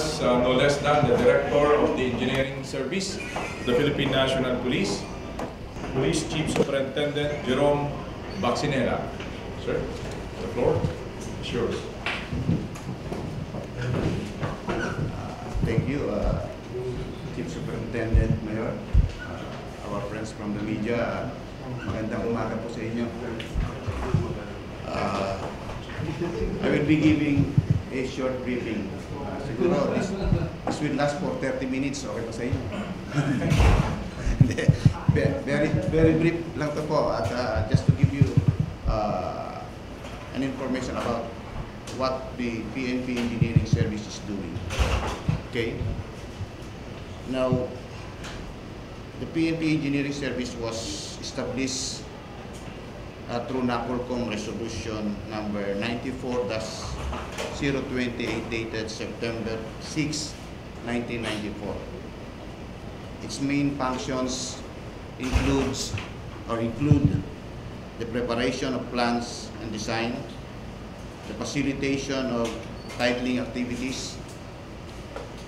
us no less than the Director of the Engineering Service, the Philippine National Police, Police Chief Superintendent Jerome Baxinera. Sir, the floor is yours. Thank you, Chief Superintendent, Mayor, our friends from the media. Magandang umaga po sa inyo. I will be giving a short briefing. Siguro this will last for 30 minutes. Okay pa sa inyo? very brief lang to po. At just to give you an information about what the PNP Engineering Service is doing. Okay. Now, the PNP Engineering Service was established through NAPOLCOM Resolution number 94-028 dated September 6, 1994. Its main functions include the preparation of plans and design, the facilitation of titling activities,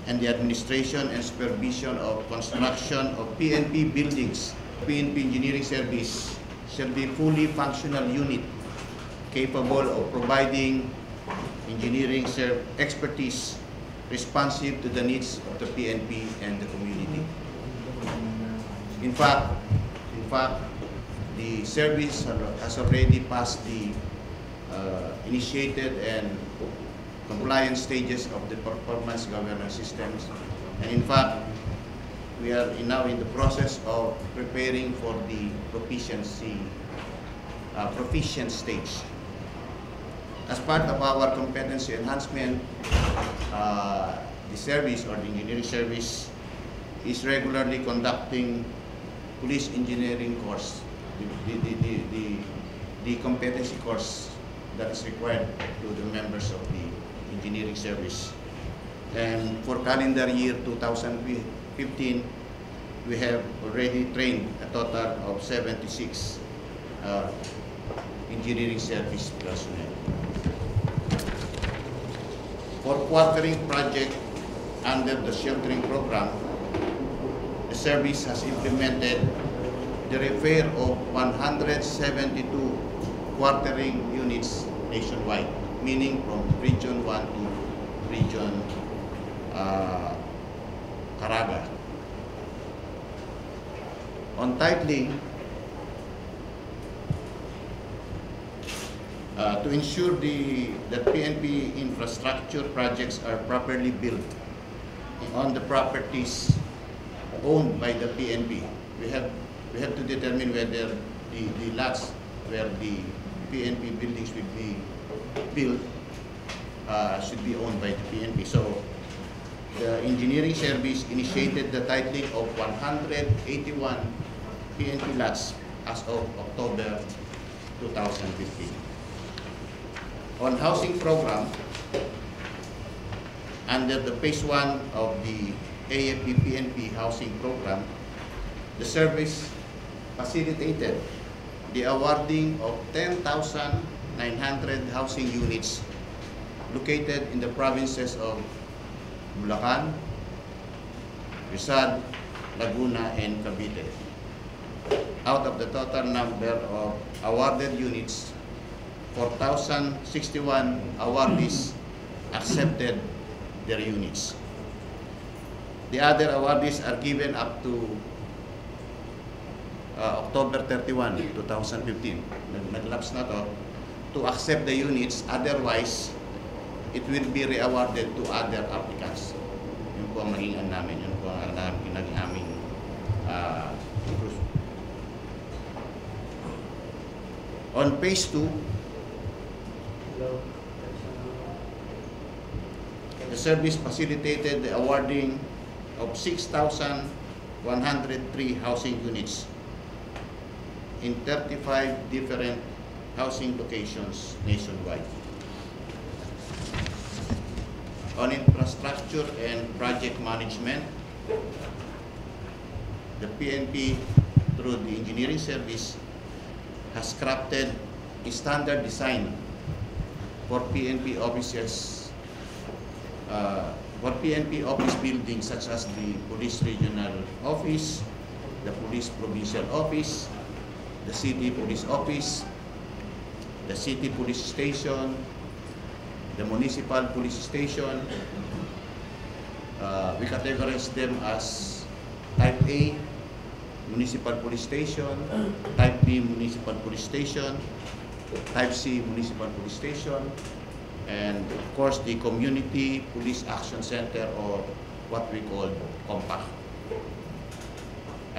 and the administration and supervision of construction of PNP buildings. PNP Engineering Service shall be fully functional unit capable of providing engineering expertise responsive to the needs of the PNP and the community. In fact, the service has already passed the initiated and compliance stages of the performance governance systems, and in fact, we are now in the process of preparing for the proficient stage. As part of our competency enhancement, the service or the engineering service is regularly conducting police engineering course, the competency course that is required to the members of the engineering service. And for calendar year 2015, we have already trained a total of 76 engineering service personnel. For quartering project under the sheltering program, the service has implemented the repair of 172 quartering units nationwide, meaning from Region 1 to Region Caraga. On titling, to ensure that PNP infrastructure projects are properly built on the properties owned by the PNP, we have to determine whether the lots where the PNP buildings will be built should be owned by the PNP. So the engineering service initiated the titling of 181 PNP lots as of October 2015. On housing program, under the phase 1 of the AFP PNP housing program, the service facilitated the awarding of 10,900 housing units located in the provinces of Bulacan, Rizal, Laguna, and Cavite. Out of the total number of awarded units, 4,061 awardees accepted their units. The other awardees are given up to October 31, 2015. Nag-lapse na to accept the units. Otherwise, it will be re-awarded to other applicants. Yun po ang naging namin. Yun po ang naging aming on phase 2, the service facilitated the awarding of 6,103 housing units in 35 different housing locations nationwide. On infrastructure and project management, the PNP, through the engineering service, has crafted a standard design for PNP offices for PNP office buildings such as the Police Regional Office, the Police Provincial Office, the City Police Office, the City Police Station, the Municipal Police Station. We categorize them as Type A, Municipal Police Station, Type B, Municipal Police Station, Type C, Municipal Police Station, and of course the Community Police Action Center, or what we call COMPAC.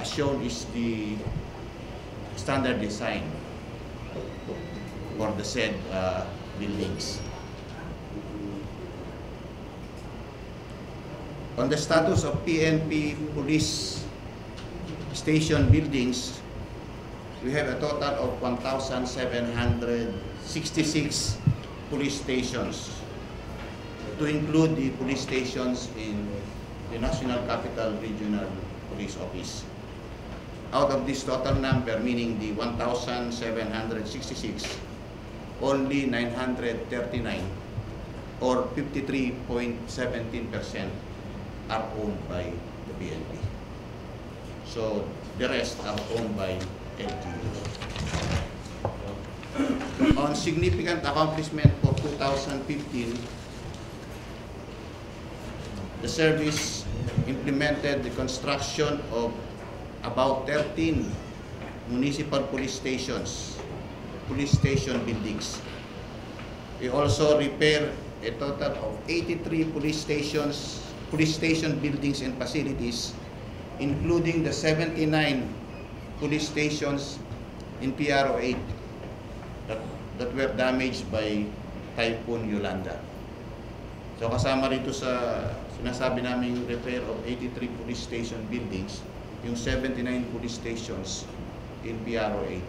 As shown is the standard design for the said buildings. On the status of PNP police station buildings, we have a total of 1,766 police stations, to include the police stations in the National Capital Regional Police Office. Out of this total number, meaning the 1,766, only 939 or 53.17% are owned by the PNP. So the rest are owned by LGUs. On significant accomplishment for 2015, the service implemented the construction of about 13 municipal police station buildings. We also repaired a total of 83 police station buildings and facilities, including the 79 police stations in PRO 8 that were damaged by Typhoon Yolanda. So kasama rito sa sinasabi naming repair of 83 police station buildings, yung 79 police stations in PRO 8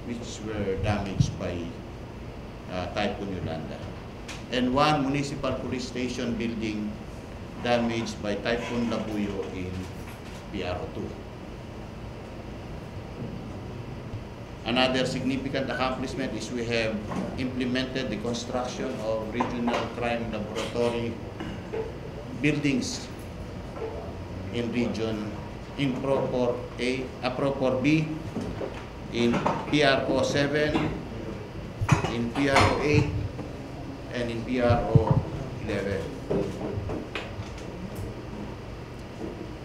which were damaged by Typhoon Yolanda, and one municipal police station building damaged by Typhoon Labuyo in PRO 2. Another significant accomplishment is we have implemented the construction of regional crime laboratory buildings in region in Propor A, Propor B, in PRO 7, in PRO 8, and in PRO 11.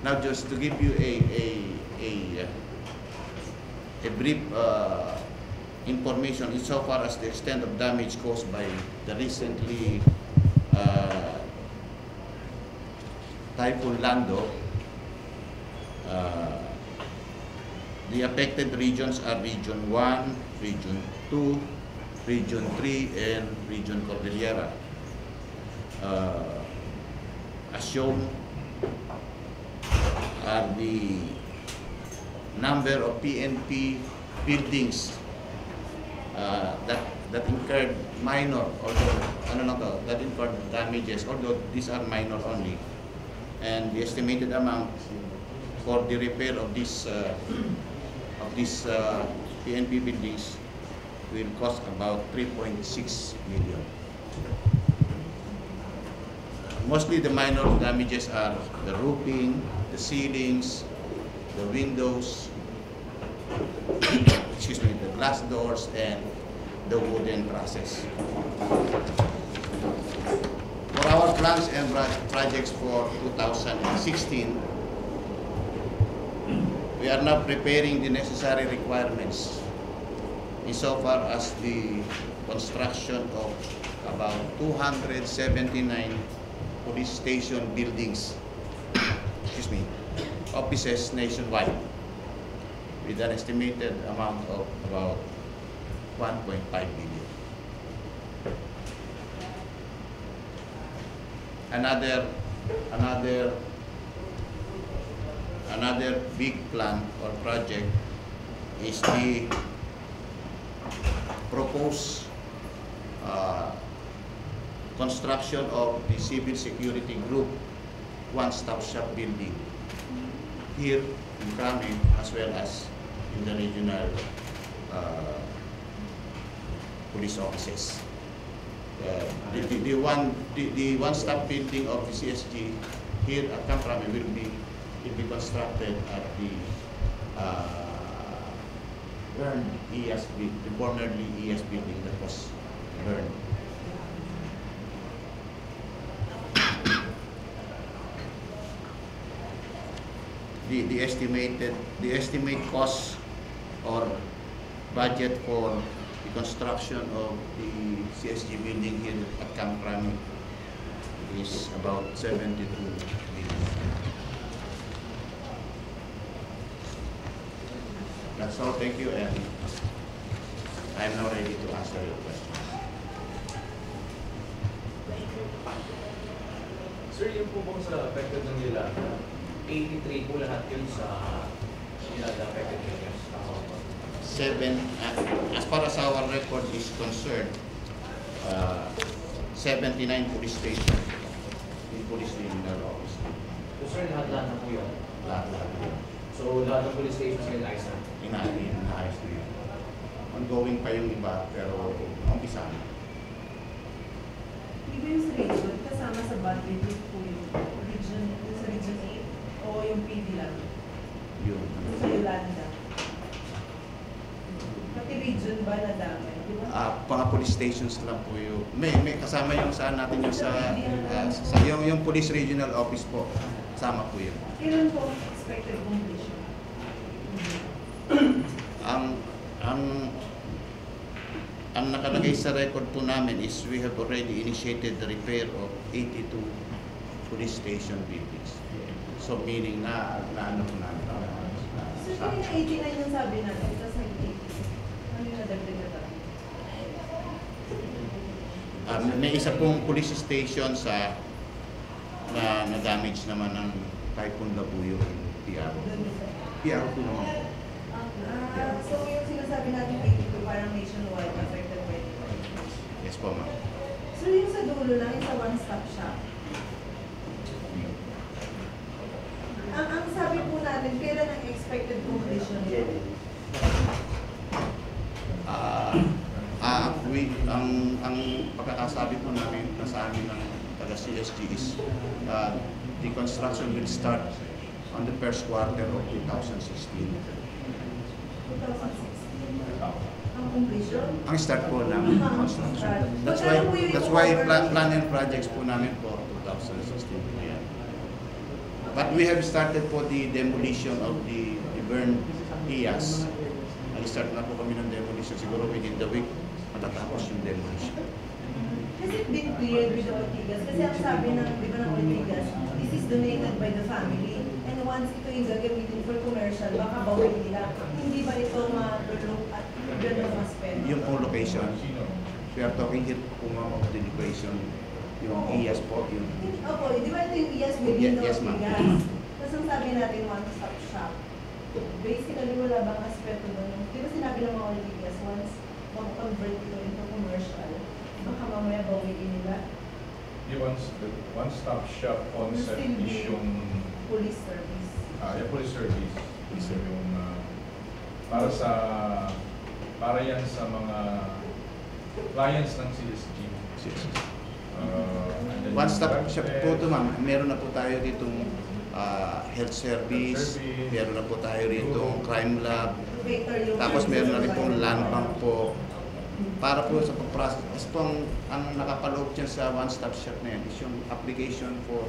Now, just to give you a brief information insofar as the extent of damage caused by the recently Typhoon Lando. The affected regions are Region 1, Region 2, Region 3, and Region Cordillera. As shown are the number of PNP buildings that incurred minor, although that incurred damages, although these are minor only, and the estimated amount for the repair of these PNP buildings will cost about 3.6 million. Mostly the minor damages are the roofing, the ceilings, the windows, excuse me, the glass doors, and the wooden trusses. For our plans and projects for 2016, we are now preparing the necessary requirements insofar as the construction of about 279 police station buildings, excuse me, offices nationwide, with an estimated amount of about 1.5 billion. Another big plan or project is the proposed construction of the Civil Security Group one-stop shop building here in Krame, as well as in the regional police offices. The one-stop building of the CSG here at Camp Crame will be constructed at the burned ES, the formerly ES building that was burned. The estimate cost or budget for the construction of the CSG building here at Camp Crame is about 72 million. That's all. Thank you, and I'm now ready to answer your questions. Sir, yung po bang sa affected ng nila, 83 po lahat yun sa nila affected areas? As far as our record is concerned, 79 police stations in police regional office. So sir, lahat na po yun? Lahat. So lahat ng police stations ngayon ayos na? Inaayos na yun. Ongoing pa yung iba, pero umpisa na. Iba yung sa region, kasama sa budget po yung region, sa region 8 o yung PD lang? Yun. Sa Yolanda. Pati region ba na dami? Di ba? Mga police stations lang po yung may kasama yung saan natin yung yung police regional office po. Kasama po yun. Kailan po expected completion? Ang nakalagay sa record po namin is we have already initiated the repair of 82 police station buildings. So meaning na ano po namin. So yung 89 yung sabi natin, tapos nag-80. Ano yung nadagdag na tayo? May isa pong police station na damage naman ng Typhoon Labuyo in PR. PR po naman. So yung sinasabi natin 82 parang nationwide affected by it. Yes po, ma'am. So yung sa dulo lang, yung sa one-stop shop. Ang sabi po natin, kailan ang expected completion nito? Ang pagkakasabi po namin sa amin ng taga-CSG is the construction will start on the first quarter of 2016. 2016. Ang completion? Ang start po ng construction. That's why plan and projects po namin for 2016 po yan. But we have started po the demolition of the burned IAS. Nag-start na po kami ng demolition. Siguro within the week matatapos yung demolition. Has it been cleared with the Ortigas? Kasi ang sabi ng, di ba ng Ortigas, this is donated by the family. And once ito yung gagamitin for commercial, baka bawin nila. Hindi ba ito ma-look at gano'ng aspect? Yung po location, we are talking here po ma'am of the location, yung IAS po, yung Opo, di ba ito yung IAS within the Yes, ma'am. Ortigas? Tapos ang sabi natin, one-stop shop. Basically, wala bang aspeto doon? Di ba sinabi ng mga Ortigas, once mag-convert ito into commercial, baka mamaya bawiin nila? Yung one-stop shop concept is yung Police service. yung police service. Yung para yan sa mga clients ng CSG. one-stop shop po ito ma'am. Meron na po tayo ditong health service, meron na po tayo ditong crime lab, tapos meron na rin pong land bank po. Para po sa pag-process. Kasi po ang nakapaloob dyan sa one-stop shop na yan is yung application for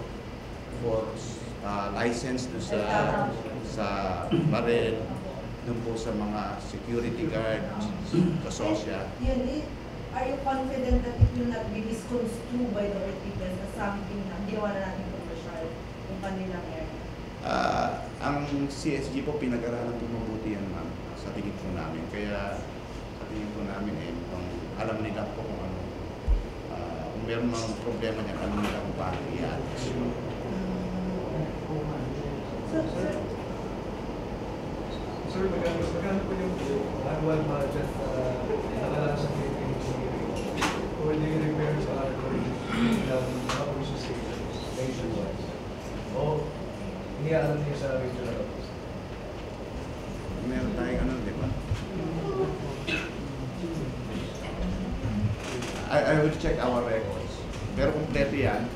license doon sa barel, doon po sa mga security guard, kasosya. Are you confident that it will not be misconstrued by the Ortigas as something na ginawa na natin commercial yung kanilang area? Ang CSG po pinag-aralan po mabuti yan ma'am sa tingin po namin. Kaya sa tingin po namin alam nila po kung ano, kung meron mga problema niya, alam nila kung paano i-address. Sir, magkano po yung annual budget nakalalas sa Philippine for the repairs or ng police stations nationwide? O iniaalam niyo sa regional office? Meron tayong ano, di ba? I will check our records. Pero kompleto yan.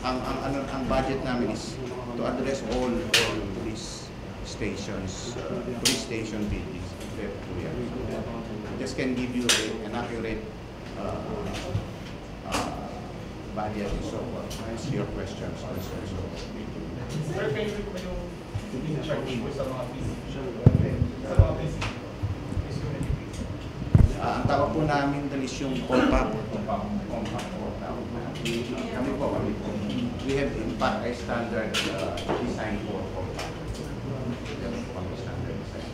Ang budget namin is to address all these stations, police station buildings. Kompleto po yan. Just can give you an accurate budget and so forth. Answer your questions. Sir, favorite mo yung partido sa mga PC? Sa mga PC? Ang tawag po namin dalis yung compact. Kami po. We have in fact a standard design for compact. Standard design.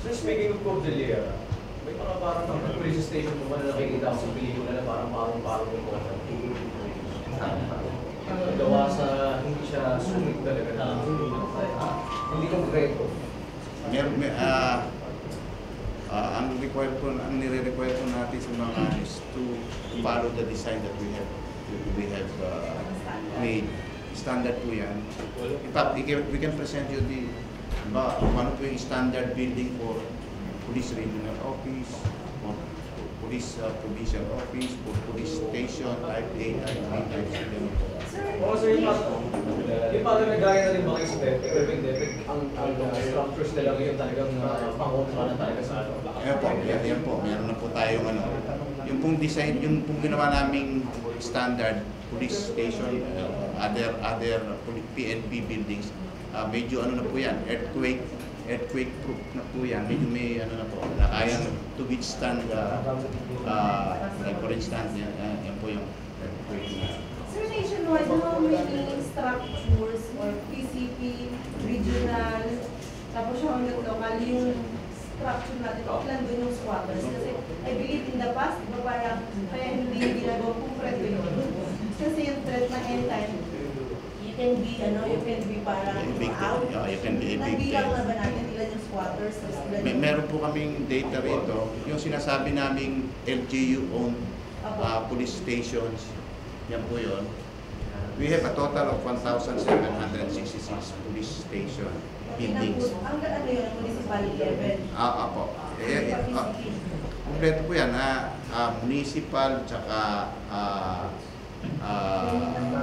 So speaking of Cordillera, may mga parang police station mo ba na nakikita ko sa pelikula na parang yung compact? Gawa sa hindi siya sumit talaga na hindi konkreto. Ang nire-require po natin sa mga is to follow the design that we have made. Standard po yan. In fact, we can present you one of yung standard building for police regional office, for police provincial office, for police station, type A, type B, type C. Oo, sir, yung parang nagaya na rin mga aesthetic, ang structures nila ngayon talagang pangontra na talaga sa ano. Yan po. Meron na po tayong yung pong design, yung pong ginawa naming standard police station, other PNP buildings, medyo na po yan, earthquake proof na po yan, medyo may na po, kayang to withstand, like for instance, yan po yung earthquake na. Sir, nationwide, how many structures or PCP, regional, tapos hanggang local, yung structure natin, ilan doon yung squatters? Kasi I believe in the past, diba parang kaya hindi ginagawa konkreto yun. Kasi yung threat na anytime, you can be parang out. You can be a big Nabilang na ba natin ilan yung squatters? Meron po kaming data rito, yung sinasabi naming LGU-owned police stations, yan po yun. We have a total of 1,766 police station buildings. Hanggang ano yun, municipal level? Apo. Kompleto po yan, municipal, tsaka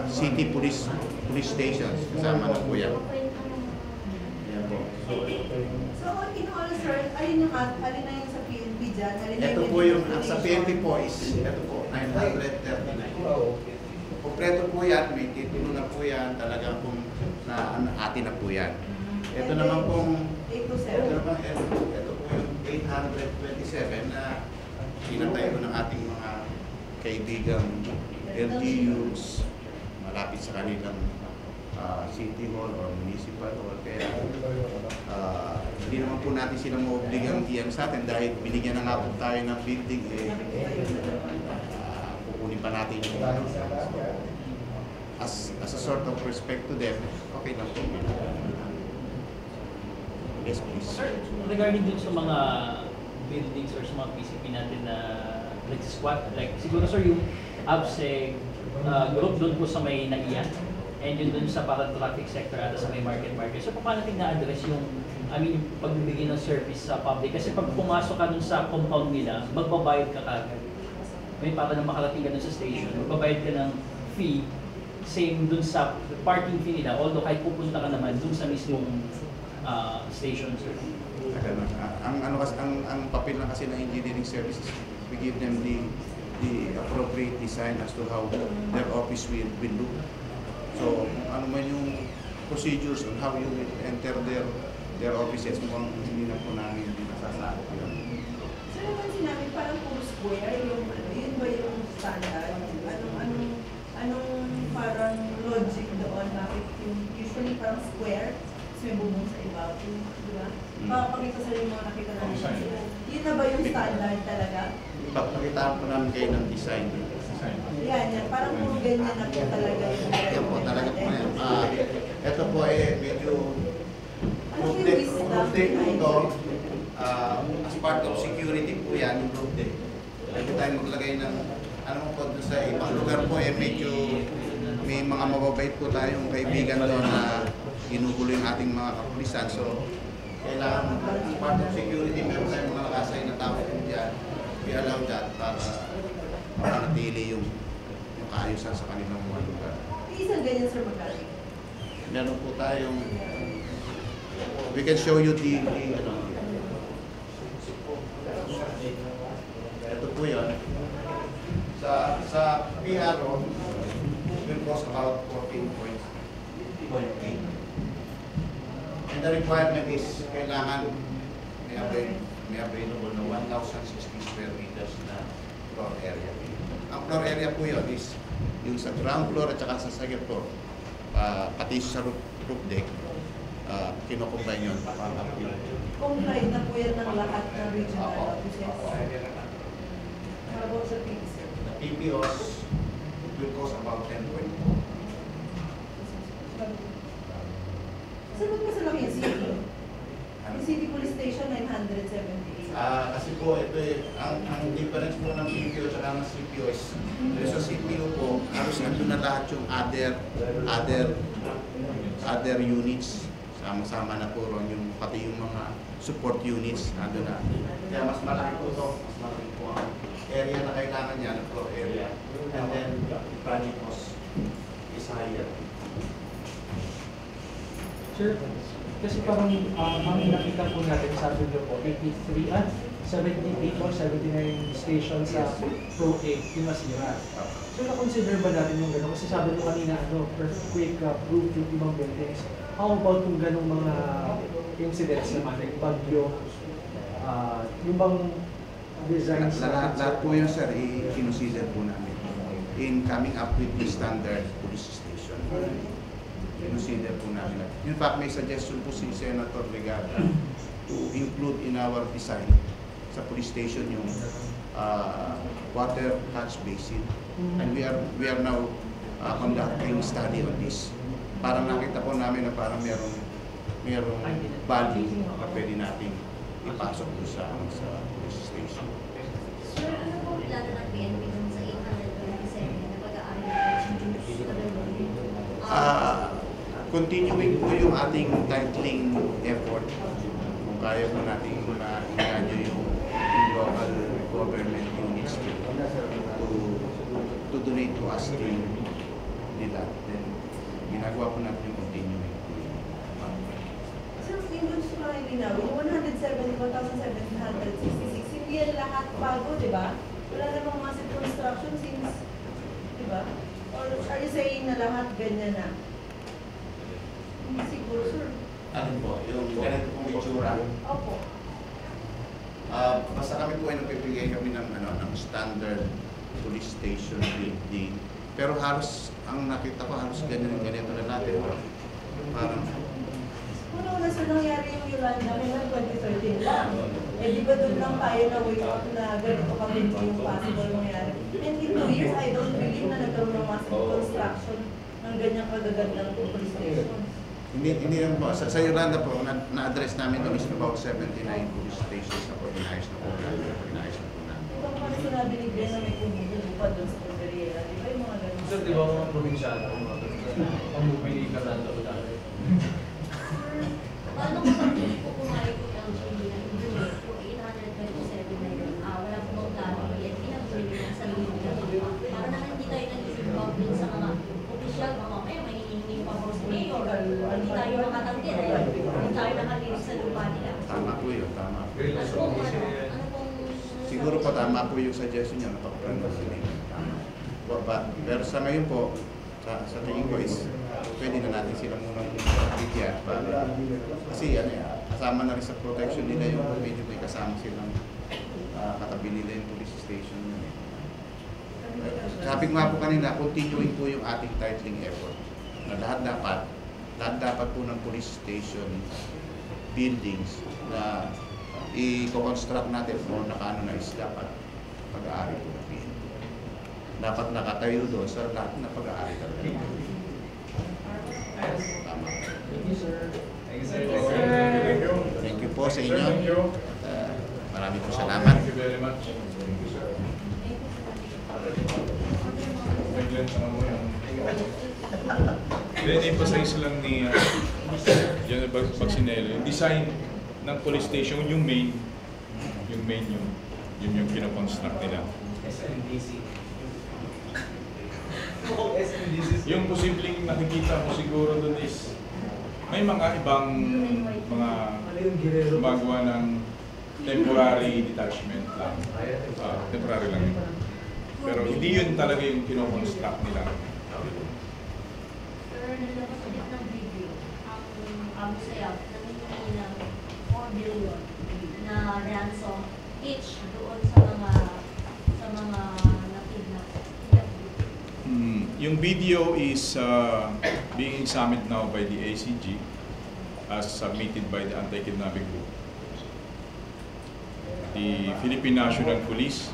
city police stations, kasama na po yan. Yan po. So, in all, sir, alin na yung sa PNP dyan? Ito po yung, sa PNP po is, ito po, 939. Kompleto po yan, may titulo na po yan, talagang kung atin na po yan. Ito naman pong, ito po yung 827 na pinatay ko ng ating mga kaibigang LGUs, malapit sa kanilang city hall or municipal hall. Kaya hindi naman po natin sila maobligang iyan sa atin dahil binigyan na nga po tayo ng building, kukunin pa natin yung as a sort of respect to them, okay lang po. Yes, please. Sir, regarding dun sa mga buildings or sa mga PCP natin na squat, like siguro sir yung ABSEG group doon po sa may NAIA and yun dun sa para traffic sector at sa may market. So paano natin na-address yung pagbibigay ng service sa public? Kasi pag pumasok ka dun sa compound nila, magbabayad ka kagad. May para na makarating ka dun sa station, magbabayad ka ng fee, same dun sa parking fee nila, although kahit pupunta ka naman dun sa mismong station, sir. Ang papel na kasi ng engineering services, we give them the appropriate design as to how their office will look. So, ano man yung procedures on how you will enter their offices, mukhang hindi na po namin nasasakot yun. Sir, naman sinabi parang puro square, yun ba yung standard? Anong parang logic doon? Bakit yung usually parang square, may bubong sa ibabaw, di ba? Pakita sa yung mga nakita namin. Yun na ba yung standard talaga? Pakitaan po namin kayo ng design. Yan. Parang puro ganyan na po talaga yung Yan po, talaga po yan. Ito po medyo ano yung wisdom? ito, as part of security po yan, yung roof deck. Lagi tayo maglagay ng, po sa ibang lugar po, medyo may mga mababait po tayong kaibigan doon na ginugulo yung ating mga kapulisan. So, kailangan as part of security, meron tayong mga nakasay na tao dyan. We allow that para isa sa kanilang mga lugar. Isang ganyan, sir, magkano? Meron po tayong, we can show you the ano, ito po yun. Sa PRO, will cost about 14.8. And the requirement is kailangan may available na 1,060 square meters na floor area. Ang floor area po yun is yung sa ground floor at saka sa second floor, pati sa roof deck, kinocombine yun. Comply na po yan ng lahat ng regional offices. Para po sa PPO, sir. The PPOs will cost about 10.4. Sir, ba't mas laki yung city? Yung city police station, 978. Kasi po, ito ang difference po ng PPO at ng CPO is, sa CPO po, halos nandun na lahat yung other units. Sama-sama na po ron, yung, pati yung mga support units, nandun na. Kaya mas malaki po ito, mas malaki po ang area na kailangan niya, ng floor area. And then, the project cost is higher. Sir, kasi parang ang nakita po natin sa video po, 78 or 79 stations sa Pro 8, yung masira. So, na-consider ba natin yung gano'n? Kasi sabi mo kanina, earthquake proof yung ibang buildings. How about kung gano'ng mga incidents naman, like bagyo, yung bang designs Lahat po yun, sir, i-consider po namin in coming up with the standard police station. I-consider po namin. In fact, may suggestion po si Senator Legata to include in our design sa police station yung water catch basin. And we are now conducting study on this. Parang nakita po namin na parang merong value na pwede nating ipasok doon sa police station. Sir, ano po plano ng PNP dun sa 827 na pag-aaral ng Continuing po yung ating titling effort. Kung kaya po natin ma-inganyo yung local government units to donate to us nila. Then, ginagawa po natin yung continuing. Sir, yung gusto ko lang ilinawin, yung 171,766, hindi yan lahat bago, di ba? Wala namang massive construction since, di ba? Or are you saying na lahat ganyan na? Hindi siguro, sir. Ano po, yung ganito pong itsura. Opo. Basta kami po ay nagpipigay kami ng standard police station building. Pero halos, ang nakita ko, halos ganito na natin. Parang, Una sir, nangyari yung Yolanda, kaya 2013 lang. Eh di ba doon lang tayo na wake up na ganito kami yung possible mangyari. And in 2 years, I don't believe na nagkaroon ng massive construction ng ganyang kagagandang police station. hindi lang po. Sa Yolanda po, na-address namin doon is about 79 police stations na po. Inayos na po namin. Kung paano sinabi ni Glenn na may kumukupa doon sa Cordillera, di ba yung mga ganun? Sir, di ba mga probinsyano, ang bumili ka na ito dati? Paano kung po pumayag ko ng engineer kung 827 na yun, wala po mga plano ko yan, pinagbili ng sarili nila. Para naman hindi tayo nag-involve dun sa mga opisyal, mga mamaya may hinihingi pa po sa mayor, hindi tayo makatanggi dahil hindi tayo nakalinis sa lupa nila. Tama po yun, tama po. Ano pong Siguro po tama po yung suggestion niya, napakaroon na sila. Pero sa ngayon po, sa tingin ko is, pwede na natin sila munang bigyan. Kasi kasama na rin sa protection nila yung medyo may kasama silang katabi nila yung police station. Sabi ko nga po kanina, continuing po yung ating titling effort. Na lahat dapat po ng police station buildings na i-construct natin o nakaano na is dapat pag-aari po ng PNP. Dapat nakatayo doon sa lahat na pag-aari talaga. Tama. Thank you, sir. Thank you, sir. Thank you po sa Sir, inyo. thank you. Marami po salamat. Thank you very much. Thank you, sir. Glenn, ano mo yan? Glenn, emphasize lang ni General Bagsinello, yung design ng police station, yung main yung kinoconstruct nila. SNDC. Yung posibleng nakikita mo siguro doon is may mga ibang mga Ano yung girero? gumagawa ng temporary detachment lang. Temporary lang yun. Pero hindi yun talaga yung kinoconstruct nila. Sir, nalabas ulit ng video ang Abu Sayyaf nangingi ng 4 billion na ransom each doon sa mga nakidnap. Yung video is being examined now by the ACG as submitted by the Anti-Kidnapping Group. The Philippine National Police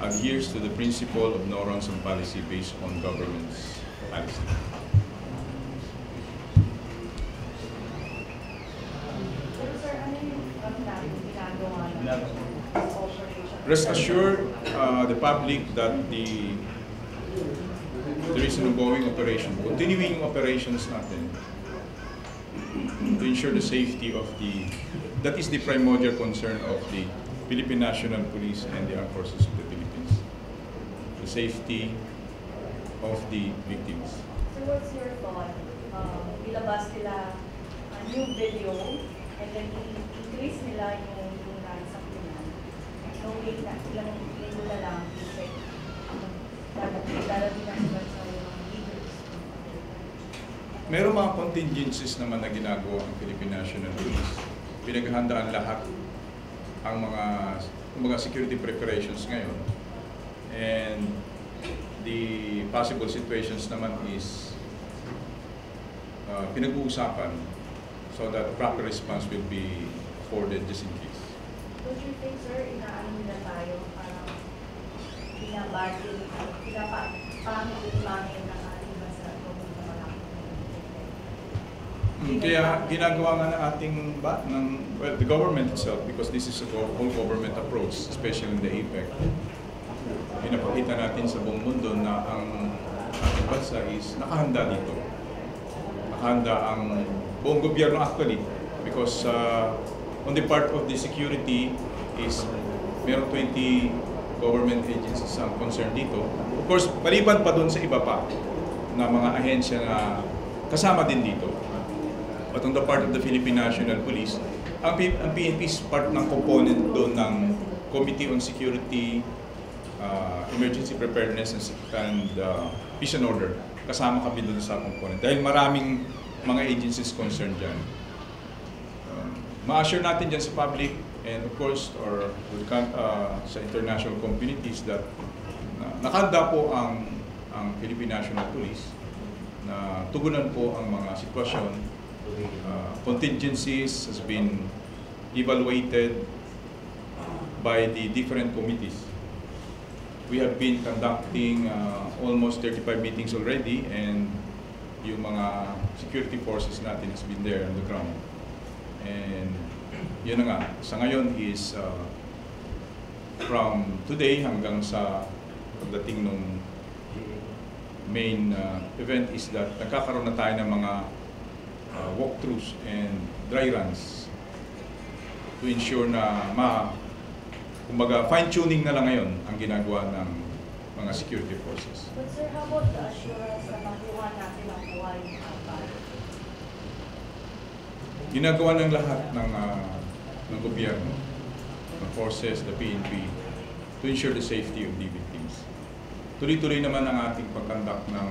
adheres to the principle of no ransom policy based on government's policy. Pero sir, ano yung ginagawa ng operation? Rest assured the public that there is an ongoing operation, continuing operations natin to ensure the safety of that is the primordial concern of the Philippine National Police and the Armed Forces of the Philippines. The safety of the victims. So what's your thought? Ilabas nila a new video and then increase nila yung ransom nila. Knowing na ilang linggo na lang, i-check. Darating na sila sa mga leaders. Merong mga contingencies naman na ginagawa ng Philippine National Police. Pinaghahandaan lahat ang mga security preparations ngayon. And the possible situations naman is pinag-uusapan so that proper response will be afforded just in case. Don't you think, sir, inaano nila tayo parang pinabudget, pinapangit-mangit na iba sa pumunta malaki? Kaya ginagawa nga ng ating the government itself, because this is a whole government approach, especially in the APEC. Pinapakita natin sa buong mundo na ang ating bansa is nakahanda dito. Nakahanda ang buong gobyerno actually, because on the part of the security is meron 20 government agencies ang concerned dito. Of course, paliban pa doon sa iba pa na mga ahensya na kasama din dito. But on the part of the Philippine National Police, ang PNP is part ng component doon ng Committee on Security, Emergency Preparedness and Peace and Order. Kasama kami doon sa component. Dahil maraming mga agencies concerned dyan. Ma-assure natin dyan sa public and of course sa international communities that nakahanda po ang Philippine National Police na tugunan po ang mga sitwasyon. Contingencies has been evaluated by the different committees. We have been conducting almost 35 meetings already and yung mga security forces natin has been there on the ground. And yun na nga, sa ngayon is from today hanggang sa pagdating ng main event is that nagkakaroon na tayo ng mga walkthroughs and dry runs to ensure na kumbaga fine-tuning na lang ngayon ang ginagawa ng mga security forces. But sir, how about the assurance na makuha natin ang buhay ng bata? Ginagawa ng lahat ng gobyerno, ng forces, the PNP, to ensure the safety of the victims. Tuloy-tuloy naman ang ating pag-conduct ng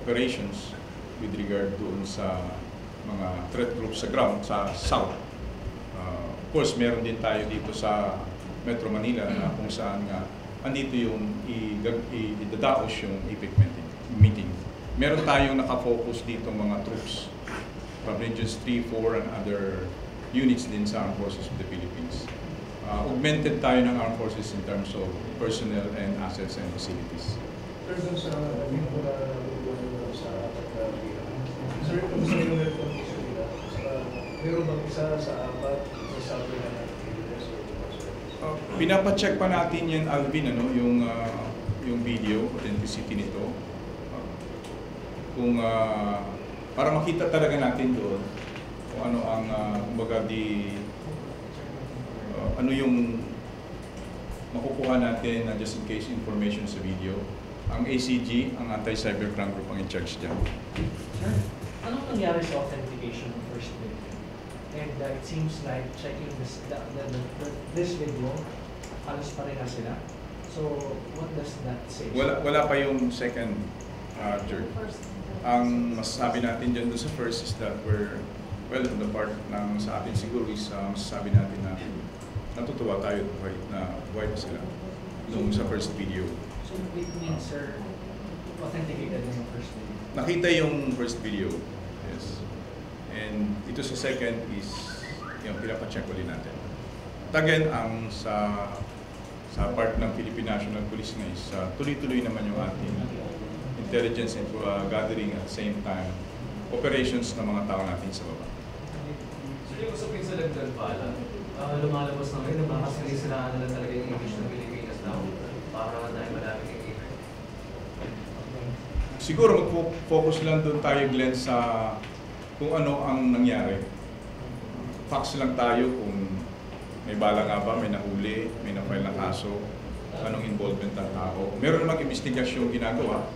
operations with regard doon sa mga threat groups sa ground, sa south. Of course, meron din tayo dito sa Metro Manila na kung saan nga andito yung idadaos yung APEC meeting. Meron tayong nakafocus dito mga troops from Regions 3, 4 and other units din sa Armed Forces of the Philippines. Augmented tayo ng Armed Forces in terms of personnel and assets and facilities. Sir, doon sa yung sa sir, kung sa yung recognition nila, meron bang isa sa apat o sabi na activities or Pinapacheck pa natin yan, Alvin, yung video, authenticity nito. Para makita talaga natin doon kung ano ang kumbaga ano yung makukuha natin na just in case information sa video. Ang ACG, ang Anti-Cybercrime Group ang in charge dyan. Sir, anong nangyari sa authentication ng first video? And it seems like checking this video, halos pareha sila. So, what does that say? Wala pa yung second jerk. First. Ang masasabi natin dyan doon sa first is that well, the part ng sa atin siguro is masasabi natin na natutuwa tayo na buhay pa sila nung sa first video. So, it means, sir, authenticated yung first video? Nakita yung first video, yes. And ito sa second is yung pinapacheck ulit natin. At again, ang sa part ng Philippine National Police na is tuloy-tuloy naman yung ating intelligence and gathering at the same time operations ng mga tao natin sa baba. So yung usapin sa Lagdan pala, lumalabas na ngayon, nakasali sila na lang talaga yung English ng Pilipinas daw para dahil madaming engagement. Siguro mag-focus lang doon tayo, Glenn, sa kung ano ang nangyari. Facts lang tayo kung may bala nga ba, may nahuli, may na-file na kaso, anong involvement ng tao. Meron namang investigasyon ginagawa.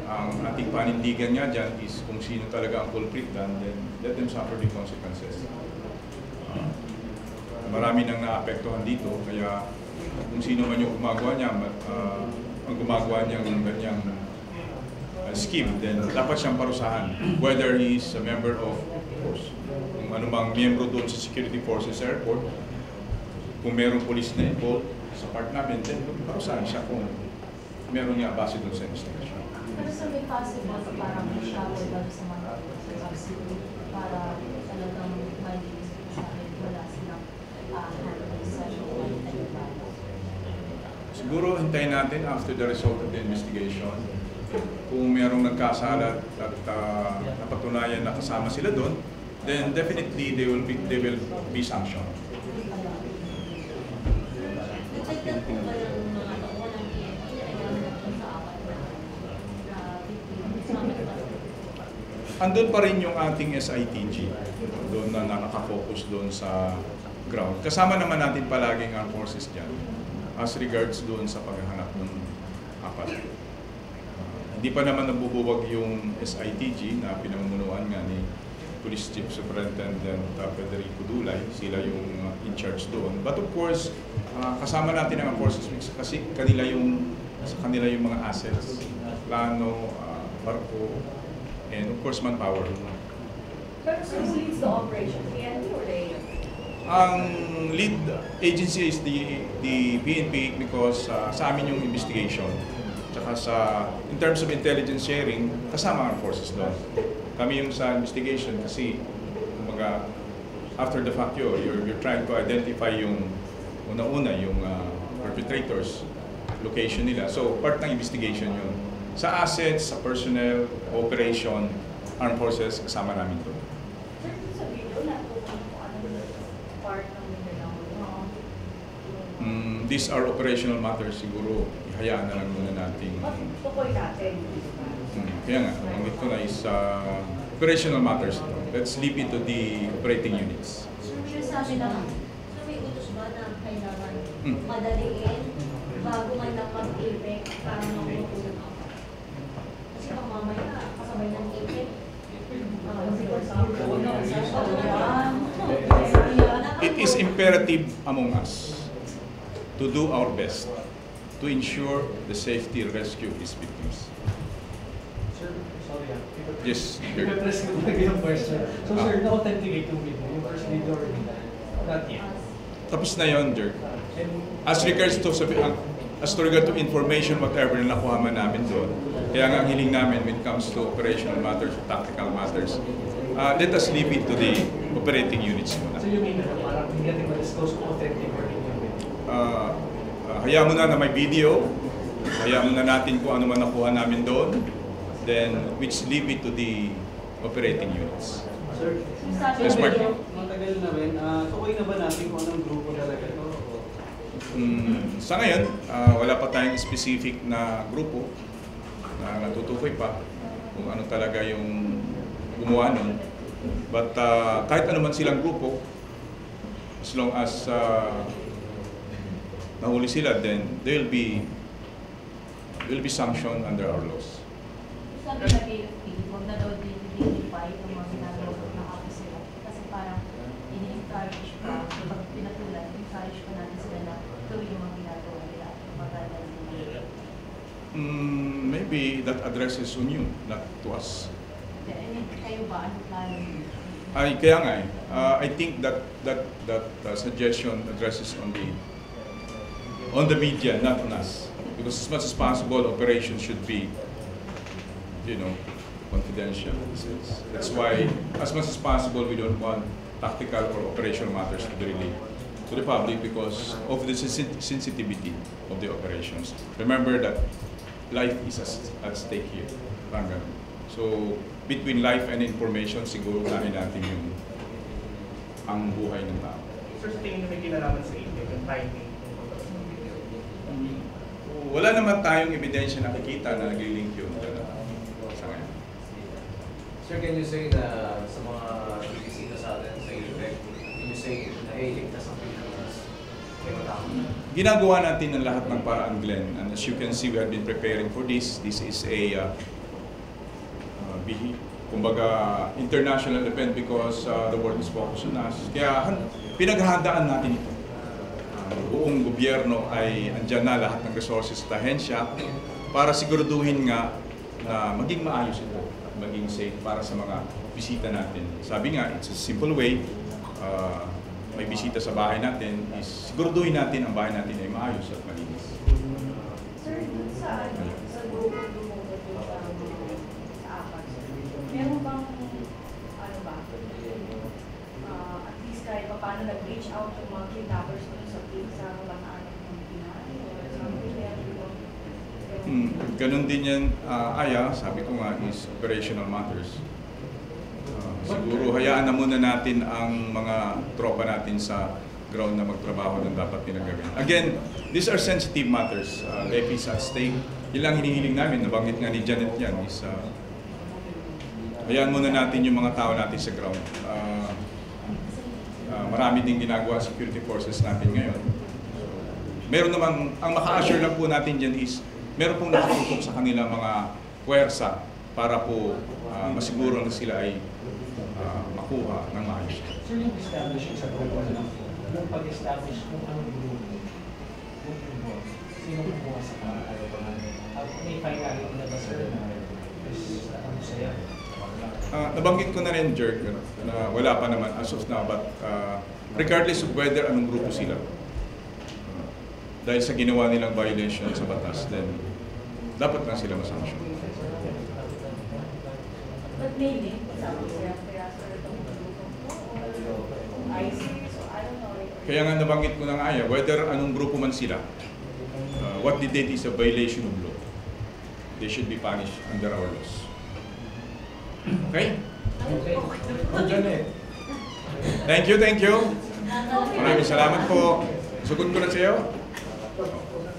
Ang ating panindigan nga dyan is kung sino talaga ang culprit then let them suffer the consequences. Marami nang naapektuhan dito, kaya kung sino man yung gumagawa niya, ang gumagawa niya ng ganyang scheme, then dapat siyang parusahan. Whether he is a member of course, kung anumang miyembro doon sa security forces sa airport, kung merong police na involved sa part namin, then parusahan siya kung meron niya base doon sa investigation. Pero sa may possible parang shower daw sa mga para talagang malinis sa akin wala silang handling sa Siguro hintayin natin after the result of the investigation. Kung merong nagkasalat at napatunayan na kasama sila doon, then definitely they will be sanctioned. Nagdagdag po ba yung mga unang PNP na nagdagdag sa apat na victim? Andun pa rin yung ating SITG, doon na nakaka-focus doon sa ground. Kasama naman natin palaging ang forces dyan as regards doon sa paghahanap ng apat. Hindi pa naman nabubuwag yung SITG na pinamumunuan nga ni Police Chief Superintendent Federico Dulay. Sila yung in charge doon. But of course, kasama natin ang forces kasi kanila yung mga assets, plano, barko, and of course manpower. Pero so who leads the operation? PNP or the AFP? Ang lead agency is the PNP because sa amin yung investigation. Tsaka in terms of intelligence sharing, kasama ang forces doon. Kami yung sa investigation kasi after the fact you're trying to identify yung una-una yung perpetrators, location nila. So part ng investigation yun. Sa assets, sa personnel, operation, armed forces, kasama namin doon. Sir, sa video, natutunan ko ano part ng Mindanao. These are operational matters siguro. Hayaan na lang muna natin. Tukoy natin. Kaya nga, ang ito na is operational matters. Let's leave it to the operating units. So sabi lang, so may utos ba na kailangan madaliin bago man lang mag-effect para makukunan ako? Kasi pag mamaya kasabay ng effect, It is imperative among us to do our best to ensure the safety and rescue of these victims. Sir, sorry Yes, I-press ko talaga yung question. So sir, na-authenticate yung video, yung first video or not yet? Tapos na yun, Dirk. And As regards to information, whatever na nakuha man namin doon, kaya nga ang hiling namin when it comes to operational matters, tactical matters, let us leave it to the operating units muna. so you mean na parang hindi natin ma-disclose kung authentic or hindi yung video? Hayaan mo na may video, hayaan mo na natin kung ano man nakuha namin doon, then which leave it to the operating units. Sir, Yes, Mark. matagal na rin. Tukoy na ba natin kung anong grupo talaga ito? Sa ngayon, wala pa tayong specific na grupo na natutukoy pa kung ano talaga yung gumawa nun. But kahit ano man silang grupo, as long as nahuli sila, then they'll be will be sanctioned under our laws. Sabi ng AFP, huwag na daw dinidify yung mga ginagawa ng ako sila. Kasi parang ini-encourage pa, kapag pinatulan, encourage pa natin sila na gawin yung mga ginagawa nila. Maganda nila. Maybe that addresses on you, not to us. I mean, kayo ba? Ano plano? Ay, kaya nga eh. I think that suggestion addresses on the media, not on us. Because as much as possible, operations should be, confidential. That's why, as much as possible, we don't want tactical or operational matters to be released to the public because of the sensitivity of the operations. Remember that life is at stake here. Parang ganun. So, between life and information, siguro unahin natin ang buhay ng tao. Sir, sa tingin nyo may kinalaman sa inyo yung timing? Wala naman tayong ebidensya nakikita na nag-link yun sa ngayon. Sir, can you say na sa mga bibisita sa atin sa effect, can you say na iligtas ang Pilipinas? May matapos. Ginagawa natin ang lahat ng paraan, Glenn. And as you can see, we have been preparing for this. This is a kumbaga international event because the world is focused on us. Kaya pinaghahandaan natin ito. Buong gobyerno ay andyan na lahat ng resources at ahensya para siguraduhin nga na maging maayos ito, maging safe para sa mga bisita natin. Sabi nga, it's a simple way. May bisita sa bahay natin is siguraduhin natin ang bahay natin ay maayos at malinis. Sir, dun sa grupo sa apat, meron bang, at least kahit pa paano nag-reach out yung mga kidnappers dun sa Bataan ng Pinay or something there? Ganun din yan, Aya, sabi ko nga, is operational matters. Siguro hayaan na muna natin ang mga tropa natin sa ground na magtrabaho ng dapat pinagawin. Again, these are sensitive matters. Life is at stake. Yun lang hinihiling namin, nabanggit nga ni Janet yan, is hayaan muna natin yung mga tao natin sa ground. Marami din ginagawa security forces natin ngayon. Meron namang, ang maka-assure lang po natin dyan is, meron pong nakatutok sa kanila mga puwersa para po masiguro na sila ay makuha ng maayos. Sir, yung establish sa grupo na yung pag-establish kung anong grupo, sino kumuha sa pangalan pa namin? May finality na ba, sir, na ano sa'yo? Nabanggit ko na rin, Jerk, na wala pa naman as of now, but regardless of whether anong grupo sila, dahil sa ginawa nilang violation sa batas, then dapat na sila masanction. But maybe, sabi siya, kaya sir, itong grupo o ISIS, so I don't know. Kaya nga nabanggit ko na nga, whether anong grupo man sila, what they did is a violation of law. They should be punished under our laws. Okay? Thank you. Maraming salamat po. Sugot ko na sa iyo.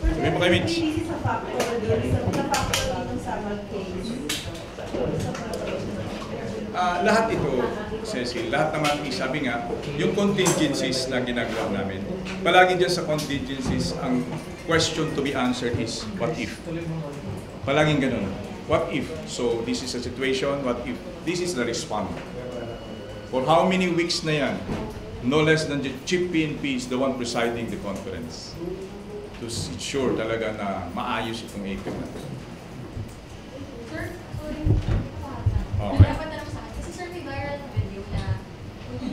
Sabi mo kay Mitch. This is a factor dito sa case. Lahat ito, Cecil, lahat naman sabi nga, yung contingencies na ginagawa namin. Palagi dyan sa contingencies, ang question to be answered is, what if? Palaging ganun. What if? So, this is a situation, what if? This is the response. For how many weeks na yan? No less than the Chief PNP is the one presiding the conference to ensure talaga na maayos itong APEC na ito. Sir, sorry. Okay. Dapat na lang sa akin. Kasi sir, may viral na video na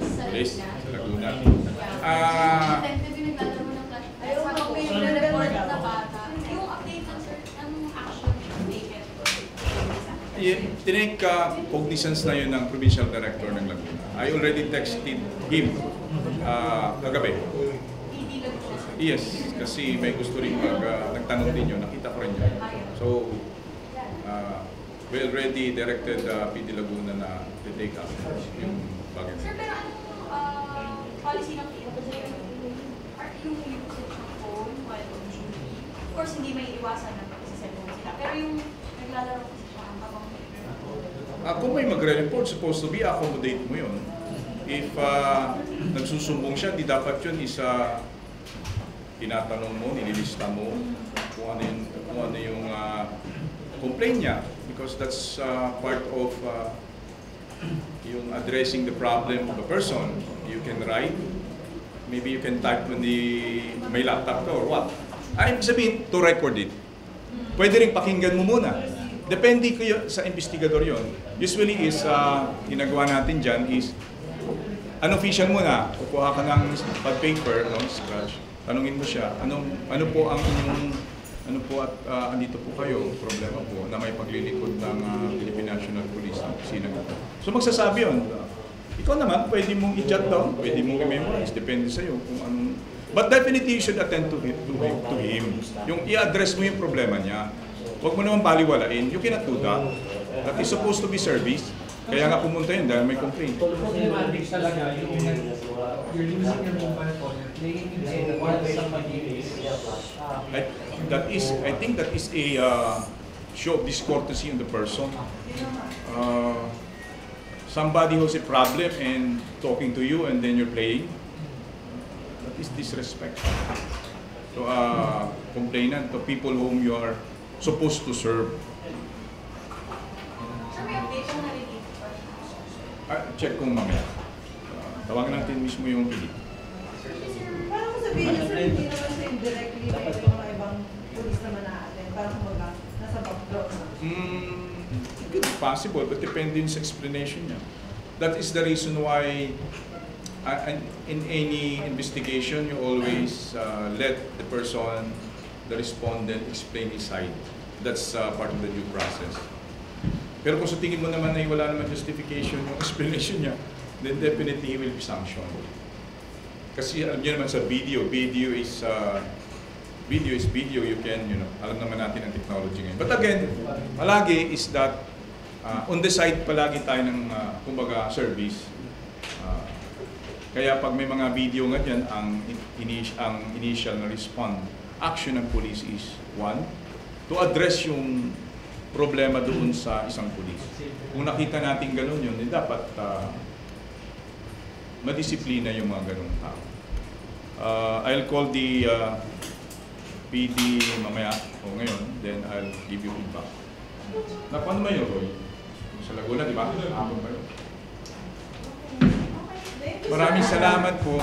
sa Yes, Laguna. sa Laguna. Detective yung naglalaro ng flash. Ayaw mo may report na bata. Yung update lang sir, anong action taken? Tinake cognizance na yun ng Provincial Director ng Laguna. I already texted him kagabi. PD lang po. Yes, kasi may gusto rin nagtanong din yun, nakita ko rin yun. So, we already directed PD Laguna na to-take action yung bagay. Sir, pero anong policy ng PNP? Yung usage ng phone while on duty? Of course, hindi may iwasan na pag-cellphone sila. Pero yung naglalaro kasi siya ang habang Kung may magre-report, supposed to be, accommodate mo yun. If nagsusumbong siya, di dapat yun isa tinatanong mo, nililista mo, kung ano yung complaint niya, because that's part of yung addressing the problem of a person. You can write, maybe you can type on may laptop ka or what. Ibig sabihin, to record it. Pwede rin pakinggan mo muna. Depende kayo sa investigador yon. Usually is, ginagawa natin dyan is, unofficial muna, kukuha ka ng pad paper, no, scratch, tanungin mo siya, ano po ang inyong, ano po at andito po kayo, problema po, na may paglilikod ng Philippine National Police, ng kusina ko. So magsasabi yun. Ikaw naman, pwede mong i-jot down, pwede mong i-memorize, depende sa'yo kung anong. But definitely you should attend to him. Yung i-address mo yung problema niya. Huwag mo naman baliwalain, you cannot do that. That is supposed to be service. Kaya nga pumunta yun dahil may complaint. Problematics talaga yung you're using your mobile phone, you're playing music while somebody is I think that is a show of discourtesy in the person. Somebody who has a problem and talking to you and then you're playing, that is disrespect. So, complainant to people whom you are supposed to serve. Check kung mamaya. Tawagan natin mismo yung PD. Parang sabihin niyo, sir, hindi naman siya indirectly may mga ibang police naman na-attend. Parang kumbaga, nasa background na. It could be possible, but depende yun sa explanation niya. That is the reason why in any investigation, you always let the person, the respondent, explain his side. That's part of the due process. Pero kung sa tingin mo naman ay wala naman justification yung explanation niya, then definitely he will be sanctioned. Kasi alam niyo naman sa video is video, you can, alam naman natin ang technology ngayon. But again, palagi is that on the side palagi tayo ng kumbaga service. Kaya pag may mga video nga dyan, ang initial na action ng police is one, to address yung problema doon sa isang pulis. Kung nakita natin gano'n yun, dapat madisiplina yung mga gano'ng tao. I'll call the PD mamaya o ngayon, then I'll give you feedback. Paano ba yun, Roy? Sa Laguna, di ba? Hapon ba yun? Maraming salamat po.